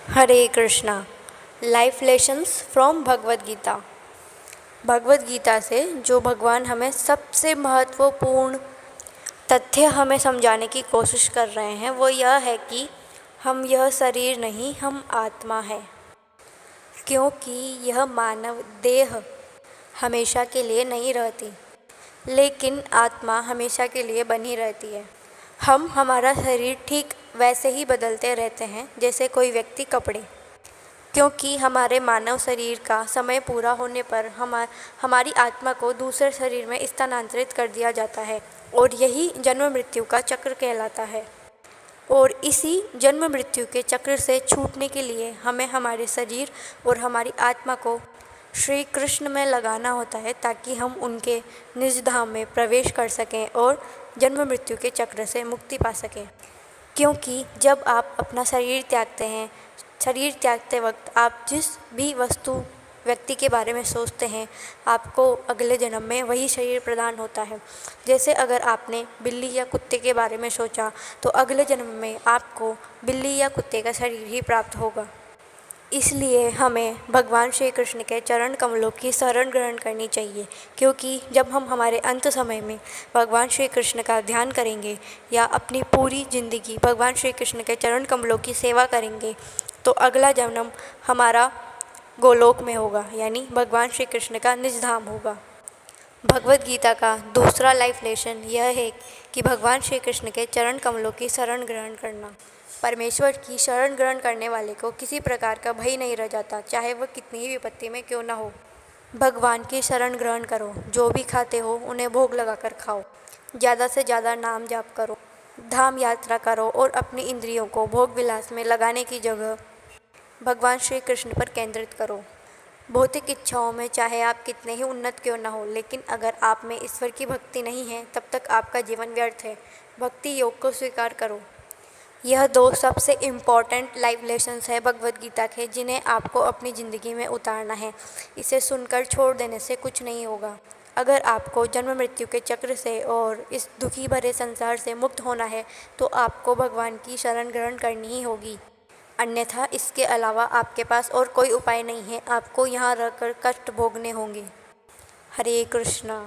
Hare Krishna. Life lessons from Bhagavad Gita. Bhagavad Gita से जो भगवान हमें सबसे महत्वपूर्ण तथ्य हमें समझाने की कोशिश कर रहे हैं वो यह है कि हम यह शरीर नहीं, हम आत्मा है। क्योंकि यह मानव देह हमेशा के लिए नहीं रहती, लेकिन आत्मा हमेशा के लिए बनी रहती है। हम हमारा शरीर ठीक वैसे ही बदलते रहते हैं जैसे कोई व्यक्ति कपड़े, क्योंकि हमारे मानव शरीर का समय पूरा होने पर हमारी आत्मा को दूसरे शरीर में स्थानांतरित कर दिया जाता है और यही जन्म मृत्यु का चक्र कहलाता है। और इसी जन्म मृत्यु के चक्र से छूटने के लिए हमें हमारे शरीर और हमारी आत्मा को श्री कृष्ण में लगाना होता है, ताकि हम उनके निज धाम में प्रवेश कर सकें और जन्म मृत्यु के चक्र से मुक्ति पा सकें। क्योंकि जब आप अपना शरीर त्यागते हैं, शरीर त्यागते वक्त आप जिस भी वस्तु व्यक्ति के बारे में सोचते हैं, आपको अगले जन्म में वही शरीर प्रदान होता है। जैसे अगर आपने बिल्ली या कुत्ते के बारे में सोचा तो अगले जन्म में आपको बिल्ली या कुत्ते का शरीर ही प्राप्त होगा। इसलिए हमें भगवान श्री कृष्ण के चरण कमलों की शरण ग्रहण करनी चाहिए, क्योंकि जब हम हमारे अंत समय में भगवान श्री कृष्ण का ध्यान करेंगे या अपनी पूरी ज़िंदगी भगवान श्री कृष्ण के चरण कमलों की सेवा करेंगे तो अगला जन्म हमारा गोलोक में होगा, यानी भगवान श्री कृष्ण का निज धाम होगा। भगवद गीता का दूसरा लाइफ लेसन यह है कि भगवान श्री कृष्ण के चरण कमलों की शरण ग्रहण करना। परमेश्वर की शरण ग्रहण करने वाले को किसी प्रकार का भय नहीं रह जाता, चाहे वह कितनी ही विपत्ति में क्यों न हो। भगवान की शरण ग्रहण करो, जो भी खाते हो उन्हें भोग लगाकर खाओ, ज़्यादा से ज़्यादा नाम जाप करो, धाम यात्रा करो और अपनी इंद्रियों को भोग विलास में लगाने की जगह भगवान श्री कृष्ण पर केंद्रित करो। भौतिक इच्छाओं में चाहे आप कितने ही उन्नत क्यों न हो, लेकिन अगर आप में ईश्वर की भक्ति नहीं है तब तक आपका जीवन व्यर्थ है। भक्ति योग को स्वीकार करो। यह दो सबसे इम्पॉर्टेंट लाइफ लेसन्स है भगवद गीता के, जिन्हें आपको अपनी ज़िंदगी में उतारना है। इसे सुनकर छोड़ देने से कुछ नहीं होगा। अगर आपको जन्म मृत्यु के चक्र से और इस दुखी भरे संसार से मुक्त होना है तो आपको भगवान की शरण ग्रहण करनी ही होगी, अन्यथा इसके अलावा आपके पास और कोई उपाय नहीं है। आपको यहाँ रहकर कष्ट भोगने होंगे। हरे कृष्णा।